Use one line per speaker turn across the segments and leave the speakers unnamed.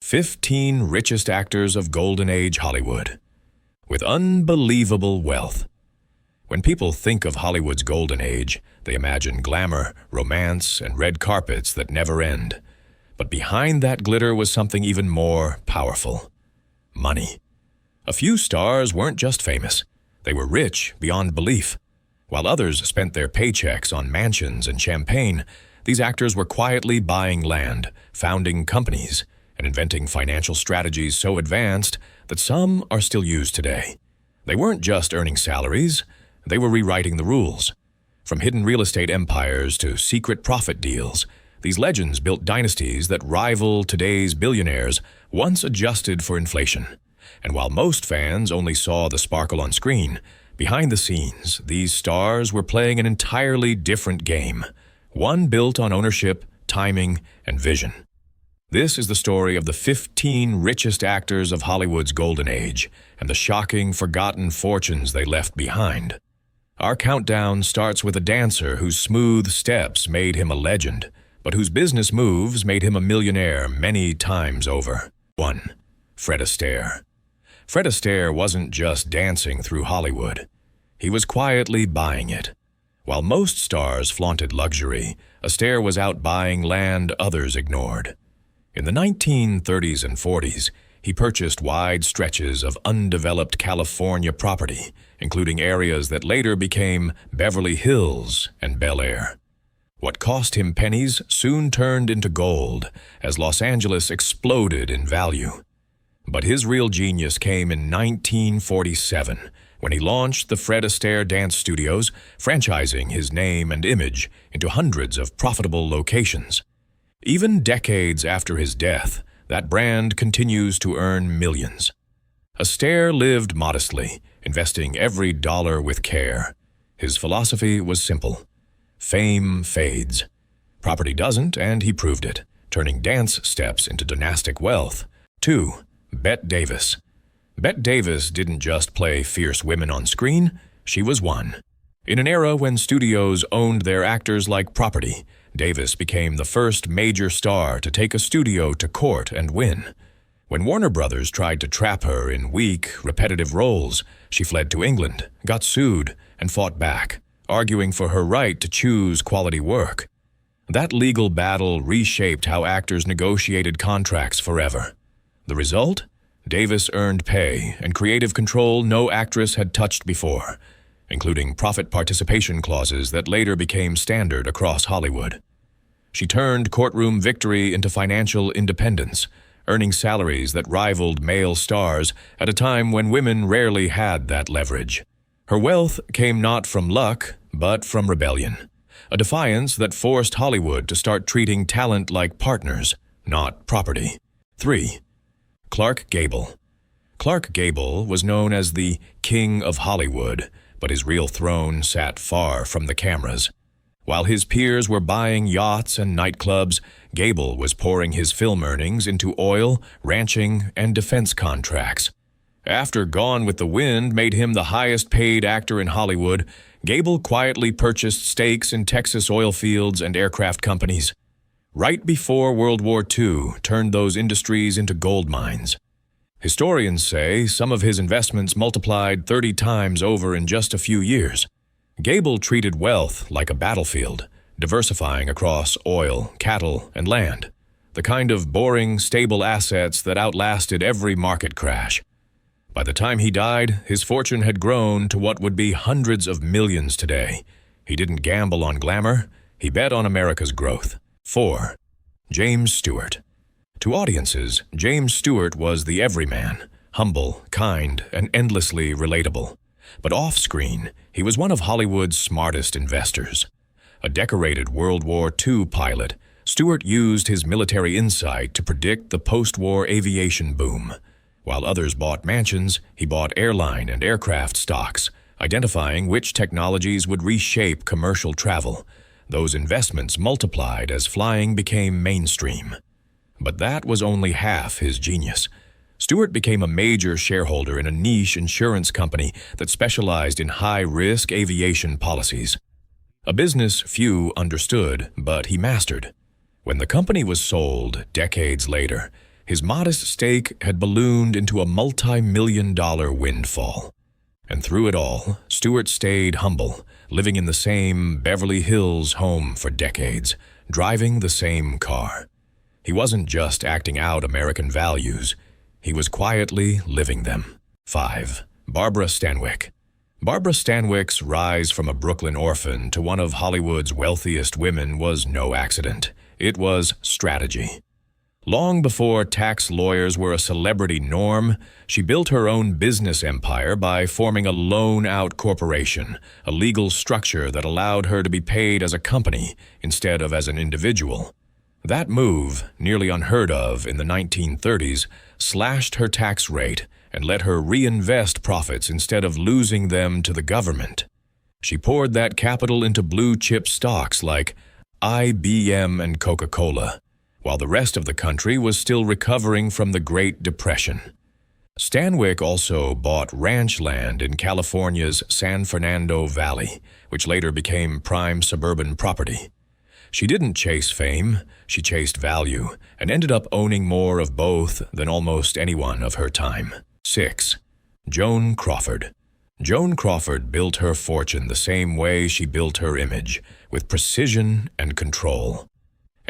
15 richest actors of Golden Age Hollywood, with unbelievable wealth. When people think of Hollywood's Golden Age, they imagine glamour, romance, and red carpets that never end. But behind that glitter was something even more powerful: money. A few stars weren't just famous, they were rich beyond belief. While others spent their paychecks on mansions and champagne, these actors were quietly buying land, founding companies, and inventing financial strategies so advanced that some are still used today. They weren't just earning salaries, they were rewriting the rules. From hidden real estate empires to secret profit deals, these legends built dynasties that rival today's billionaires, once adjusted for inflation. And while most fans only saw the sparkle on screen, behind the scenes, these stars were playing an entirely different game, one built on ownership, timing, and vision. This is the story of the 15 richest actors of Hollywood's Golden Age and the shocking, forgotten fortunes they left behind. Our countdown starts with a dancer whose smooth steps made him a legend, but whose business moves made him a millionaire many times over. 1. Fred Astaire. Fred Astaire wasn't just dancing through Hollywood. He was quietly buying it. While most stars flaunted luxury, Astaire was out buying land others ignored. In the 1930s and 40s, he purchased wide stretches of undeveloped California property, including areas that later became Beverly Hills and Bel Air. What cost him pennies soon turned into gold as Los Angeles exploded in value. But his real genius came in 1947, when he launched the Fred Astaire Dance Studios, franchising his name and image into hundreds of profitable locations. Even decades after his death, that brand continues to earn millions. Astaire lived modestly, investing every dollar with care. His philosophy was simple: fame fades. Property doesn't, and he proved it, turning dance steps into dynastic wealth. 2. Bette Davis. Bette Davis didn't just play fierce women on screen, she was one. In an era when studios owned their actors like property, Davis became the first major star to take a studio to court and win. When Warner Brothers tried to trap her in weak, repetitive roles, she fled to England, got sued, and fought back, arguing for her right to choose quality work. That legal battle reshaped how actors negotiated contracts forever. The result? Davis earned pay and creative control no actress had touched before, including profit participation clauses that later became standard across Hollywood. She turned courtroom victory into financial independence, earning salaries that rivaled male stars at a time when women rarely had that leverage. Her wealth came not from luck, but from rebellion, a defiance that forced Hollywood to start treating talent like partners, not property. 3. Clark Gable. Clark Gable was known as the King of Hollywood, but his real throne sat far from the cameras. While his peers were buying yachts and nightclubs, Gable was pouring his film earnings into oil, ranching, and defense contracts. After Gone with the Wind made him the highest-paid actor in Hollywood, Gable quietly purchased stakes in Texas oil fields and aircraft companies. Right before World War II turned those industries into gold mines. Historians say some of his investments multiplied 30 times over in just a few years. Gable treated wealth like a battlefield, diversifying across oil, cattle, and land, the kind of boring, stable assets that outlasted every market crash. By the time he died, his fortune had grown to what would be hundreds of millions today. He didn't gamble on glamour, he bet on America's growth. 4. James Stewart. To audiences, James Stewart was the everyman, humble, kind, and endlessly relatable. But off-screen, he was one of Hollywood's smartest investors. A decorated World War II pilot, Stewart used his military insight to predict the post-war aviation boom. While others bought mansions, he bought airline and aircraft stocks, identifying which technologies would reshape commercial travel. Those investments multiplied as flying became mainstream. But that was only half his genius. Stewart became a major shareholder in a niche insurance company that specialized in high-risk aviation policies. A business few understood, but he mastered. When the company was sold decades later, His modest stake had ballooned into a multi-million-dollar windfall. And through it all, Stewart stayed humble, living in the same Beverly Hills home for decades, driving the same car. He wasn't just acting out American values, he was quietly living them. 5. Barbara Stanwyck. Barbara Stanwyck's rise from a Brooklyn orphan to one of Hollywood's wealthiest women was no accident. It was strategy. Long before tax lawyers were a celebrity norm, she built her own business empire by forming a loan-out corporation, a legal structure that allowed her to be paid as a company instead of as an individual. That move, nearly unheard of in the 1930s, slashed her tax rate and let her reinvest profits instead of losing them to the government. She poured that capital into blue-chip stocks like IBM and Coca-Cola, while the rest of the country was still recovering from the Great Depression. Stanwyck also bought ranch land in California's San Fernando Valley, which later became prime suburban property. She didn't chase fame, she chased value, and ended up owning more of both than almost anyone of her time. 6. Joan Crawford. Joan Crawford built her fortune the same way she built her image, with precision and control.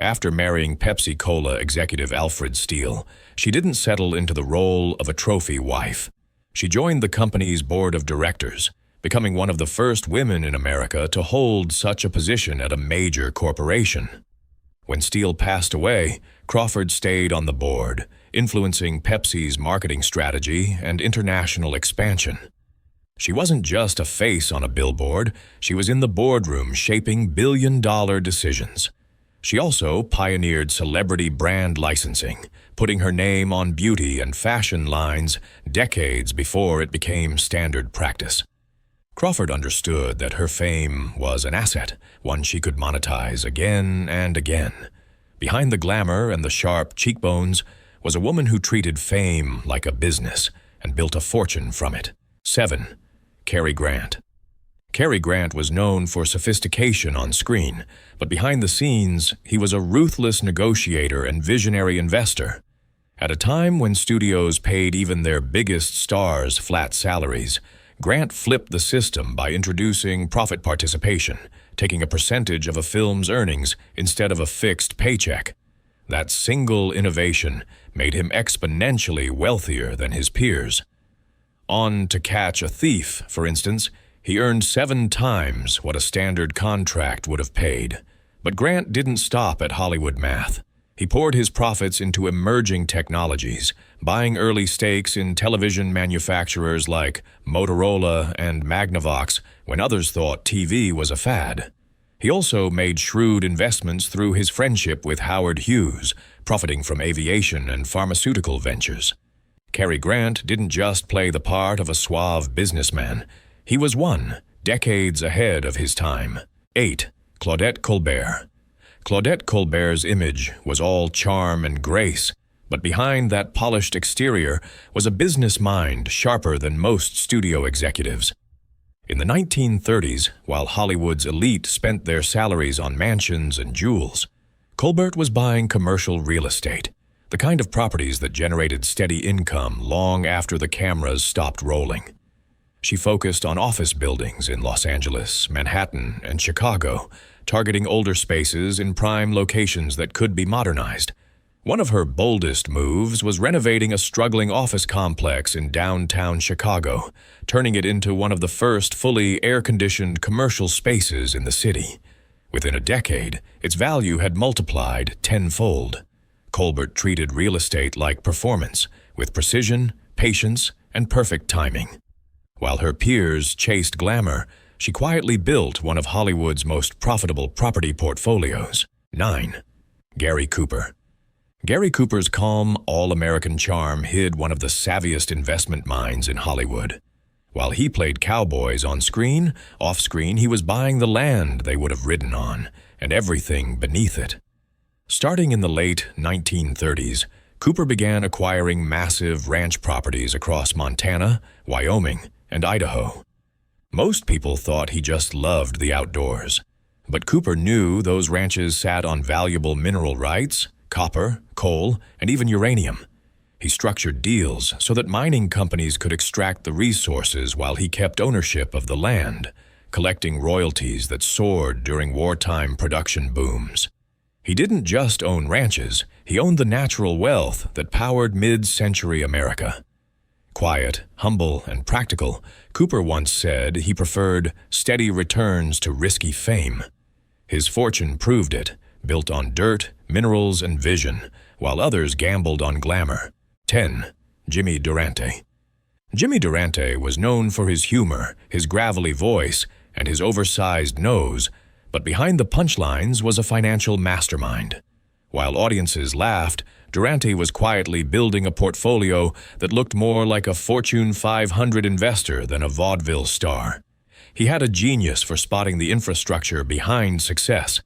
After marrying Pepsi-Cola executive Alfred Steele, she didn't settle into the role of a trophy wife. She joined the company's board of directors, becoming one of the first women in America to hold such a position at a major corporation. When Steele passed away, Crawford stayed on the board, influencing Pepsi's marketing strategy and international expansion. She wasn't just a face on a billboard, she was in the boardroom shaping billion-dollar decisions. She also pioneered celebrity brand licensing, putting her name on beauty and fashion lines decades before it became standard practice. Crawford understood that her fame was an asset, one she could monetize again and again. Behind the glamour and the sharp cheekbones was a woman who treated fame like a business and built a fortune from it. 7. Cary Grant. Cary Grant was known for sophistication on screen, but behind the scenes, he was a ruthless negotiator and visionary investor. At a time when studios paid even their biggest stars flat salaries, Grant flipped the system by introducing profit participation, taking a percentage of a film's earnings instead of a fixed paycheck. That single innovation made him exponentially wealthier than his peers. On To Catch a Thief, for instance, he earned 7 times what a standard contract would have paid. But Grant didn't stop at Hollywood math. He poured his profits into emerging technologies, buying early stakes in television manufacturers like Motorola and Magnavox when others thought TV was a fad. He also made shrewd investments through his friendship with Howard Hughes, profiting from aviation and pharmaceutical ventures. Cary Grant didn't just play the part of a suave businessman. He was one, decades ahead of his time. 8. Claudette Colbert. Claudette Colbert's image was all charm and grace, but behind that polished exterior was a business mind sharper than most studio executives. In the 1930s, while Hollywood's elite spent their salaries on mansions and jewels, Colbert was buying commercial real estate, the kind of properties that generated steady income long after the cameras stopped rolling. She focused on office buildings in Los Angeles, Manhattan, and Chicago, targeting older spaces in prime locations that could be modernized. One of her boldest moves was renovating a struggling office complex in downtown Chicago, turning it into one of the first fully air-conditioned commercial spaces in the city. Within a decade, its value had multiplied tenfold. Colbert treated real estate like performance, with precision, patience, and perfect timing. While her peers chased glamour, she quietly built one of Hollywood's most profitable property portfolios. 9. Gary Cooper. Gary Cooper's calm, all-American charm hid one of the savviest investment minds in Hollywood. While he played cowboys on screen, off-screen he was buying the land they would have ridden on, and everything beneath it. Starting in the late 1930s, Cooper began acquiring massive ranch properties across Montana, Wyoming, and Idaho. Most people thought he just loved the outdoors, but Cooper knew those ranches sat on valuable mineral rights, copper, coal, and even uranium. He structured deals so that mining companies could extract the resources while he kept ownership of the land, collecting royalties that soared during wartime production booms. He didn't just own ranches, he owned the natural wealth that powered mid-century America. Quiet, humble, and practical, Cooper once said he preferred steady returns to risky fame. His fortune proved it, built on dirt, minerals, and vision, while others gambled on glamour. 10. Jimmy Durante. Jimmy Durante was known for his humor, his gravelly voice, and his oversized nose, but behind the punchlines was a financial mastermind. While audiences laughed, Durante was quietly building a portfolio that looked more like a Fortune 500 investor than a vaudeville star. He had a genius for spotting the infrastructure behind success.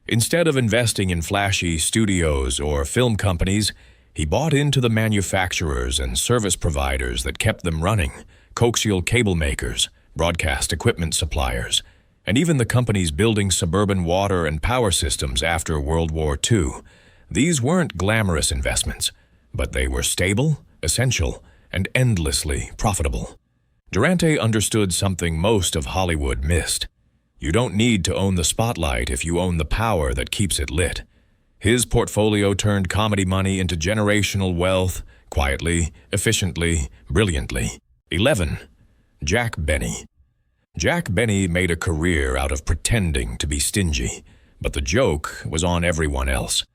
Instead of investing in flashy studios or film companies, he bought into the manufacturers and service providers that kept them running, coaxial cable makers, broadcast equipment suppliers, and even the companies building suburban water and power systems after World War II. These weren't glamorous investments, but they were stable, essential, and endlessly profitable. Durante understood something most of Hollywood missed. You don't need to own the spotlight if you own the power that keeps it lit. His portfolio turned comedy money into generational wealth, quietly, efficiently, brilliantly. 11. Jack Benny. Jack Benny made a career out of pretending to be stingy, but the joke was on everyone else.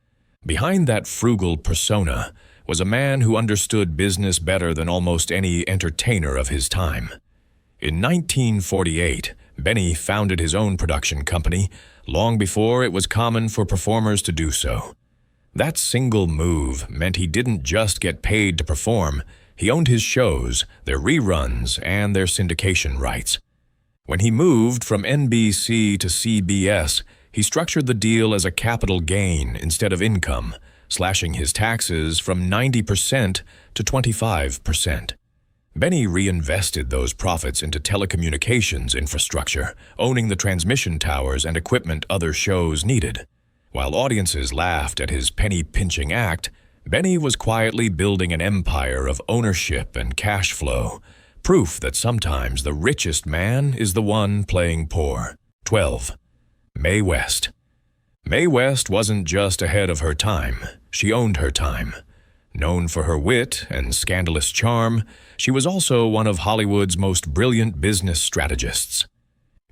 Behind that frugal persona was a man who understood business better than almost any entertainer of his time. In 1948, Benny founded his own production company long before it was common for performers to do so. That single move meant he didn't just get paid to perform, he owned his shows, their reruns, and their syndication rights. When he moved from NBC to CBS, he structured the deal as a capital gain instead of income, slashing his taxes from 90% to 25%. Benny reinvested those profits into telecommunications infrastructure, owning the transmission towers and equipment other shows needed. While audiences laughed at his penny-pinching act, Benny was quietly building an empire of ownership and cash flow, proof that sometimes the richest man is the one playing poor. 12. Mae West. Mae West wasn't just ahead of her time, she owned her time. Known for her wit and scandalous charm, she was also one of Hollywood's most brilliant business strategists.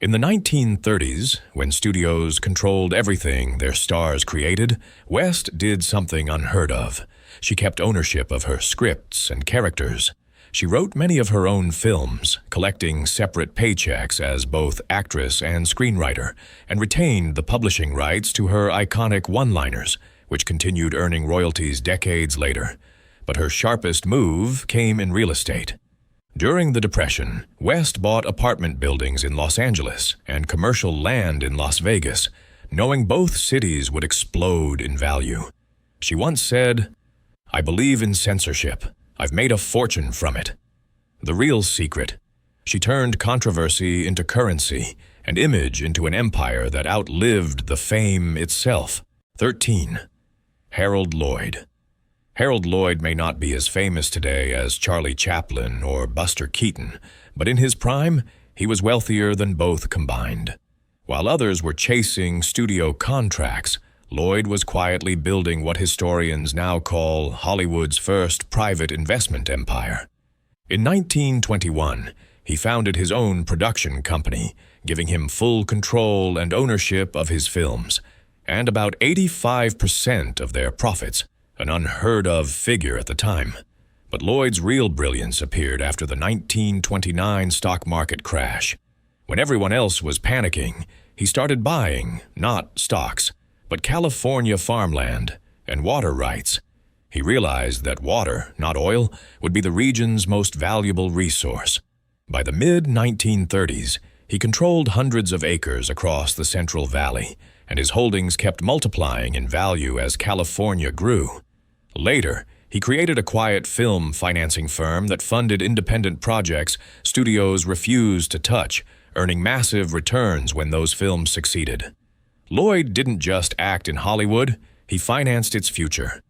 In the 1930s, when studios controlled everything their stars created, West did something unheard of. She kept ownership of her scripts and characters. She wrote many of her own films, collecting separate paychecks as both actress and screenwriter, and retained the publishing rights to her iconic one-liners, which continued earning royalties decades later. But her sharpest move came in real estate. During the Depression, West bought apartment buildings in Los Angeles and commercial land in Las Vegas, knowing both cities would explode in value. She once said, "I believe in censorship. I've made a fortune from it." The real secret: she turned controversy into currency and image into an empire that outlived the fame itself. 13. Harold Lloyd. Harold Lloyd may not be as famous today as Charlie Chaplin or Buster Keaton, but in his prime, he was wealthier than both combined. While others were chasing studio contracts, Lloyd was quietly building what historians now call Hollywood's first private investment empire. In 1921, he founded his own production company, giving him full control and ownership of his films, and about 85% of their profits, an unheard-of figure at the time. But Lloyd's real brilliance appeared after the 1929 stock market crash. When everyone else was panicking, he started buying, not stocks, but California farmland and water rights. He realized that water, not oil, would be the region's most valuable resource. By the mid-1930s, he controlled hundreds of acres across the Central Valley, and his holdings kept multiplying in value as California grew. Later, he created a quiet film financing firm that funded independent projects studios refused to touch, earning massive returns when those films succeeded. Lloyd didn't just act in Hollywood, He financed its future.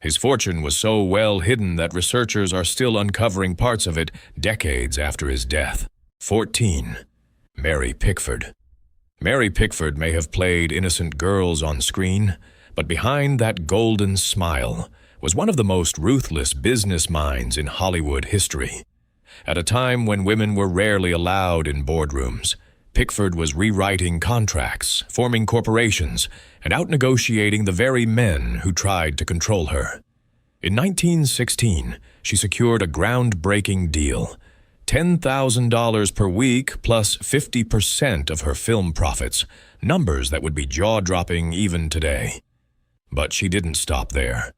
His fortune was so well hidden that researchers are still uncovering parts of it decades after his death. 14. Mary Pickford. Mary Pickford may have played innocent girls on screen, but behind that golden smile was one of the most ruthless business minds in Hollywood history. At a time when women were rarely allowed in boardrooms, Pickford was rewriting contracts, forming corporations, and out-negotiating the very men who tried to control her. In 1916, she secured a groundbreaking deal: $10,000 per week plus 50% of her film profits, numbers that would be jaw-dropping even today. But she didn't stop there.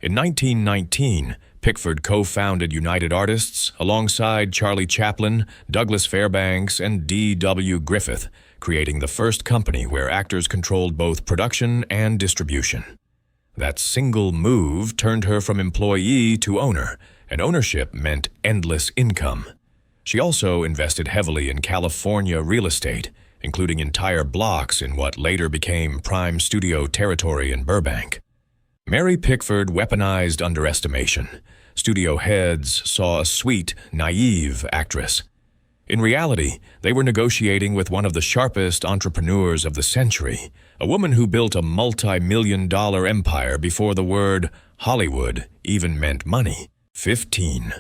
In 1919, Pickford co-founded United Artists alongside Charlie Chaplin, Douglas Fairbanks, and D.W. Griffith, creating the first company where actors controlled both production and distribution. That single move turned her from employee to owner, and ownership meant endless income. She also invested heavily in California real estate, including entire blocks in what later became prime studio territory in Burbank. Mary Pickford weaponized underestimation. Studio heads saw a sweet, naive actress. In reality, they were negotiating with one of the sharpest entrepreneurs of the century, a woman who built a multi-million-dollar empire before the word Hollywood even meant money. 15.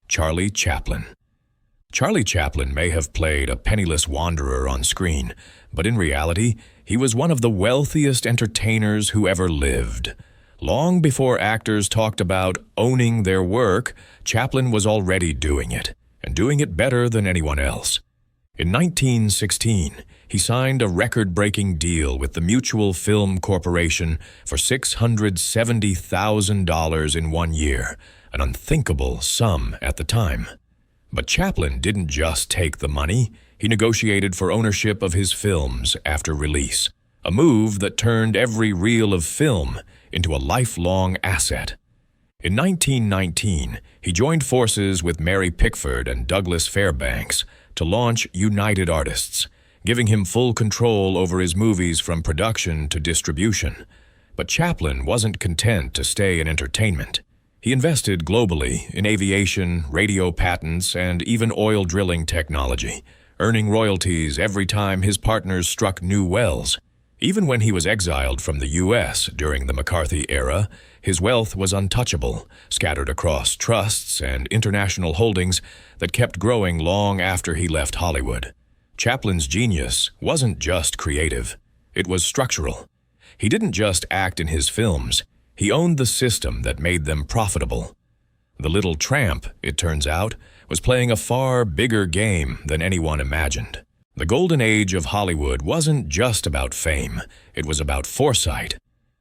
Charlie Chaplin. Charlie Chaplin may have played a penniless wanderer on screen, but in reality, he was one of the wealthiest entertainers who ever lived. Long before actors talked about owning their work, Chaplin was already doing it, and doing it better than anyone else. In 1916, he signed a record-breaking deal with the Mutual Film Corporation for $670,000 in 1 year, an unthinkable sum at the time. But Chaplin didn't just take the money, he negotiated for ownership of his films after release, a move that turned every reel of film into a lifelong asset. In 1919, he joined forces with Mary Pickford and Douglas Fairbanks to launch United Artists, giving him full control over his movies from production to distribution. But Chaplin wasn't content to stay in entertainment. He invested globally in aviation, radio patents, and even oil drilling technology, earning royalties every time his partners struck new wells. Even when he was exiled from the U.S. during the McCarthy era, his wealth was untouchable, scattered across trusts and international holdings that kept growing long after he left Hollywood. Chaplin's genius wasn't just creative, it was structural. He didn't just act in his films, he owned the system that made them profitable. The Little Tramp, it turns out, was playing a far bigger game than anyone imagined. The golden age of Hollywood wasn't just about fame, it was about foresight.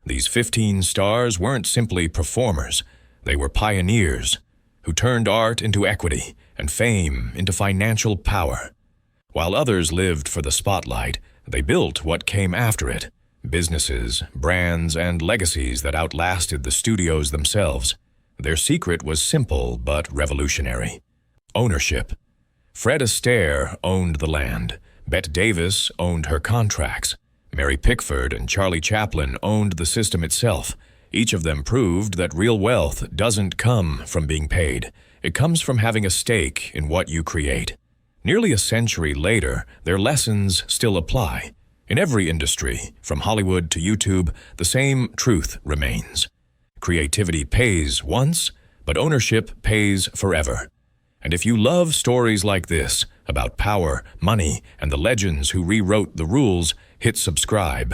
These 15 stars weren't simply performers, they were pioneers who turned art into equity and fame into financial power. While others lived for the spotlight, they built what came after it: businesses, brands, and legacies that outlasted the studios themselves. Their secret was simple but revolutionary: ownership. Fred Astaire owned the land. Bette Davis owned her contracts. Mary Pickford and Charlie Chaplin owned the system itself. Each of them proved that real wealth doesn't come from being paid. It comes from having a stake in what you create. Nearly a century later, their lessons still apply. In every industry, from Hollywood to YouTube, the same truth remains. Creativity pays once, but ownership pays forever. And if you love stories like this, about power, money, and the legends who rewrote the rules, hit subscribe.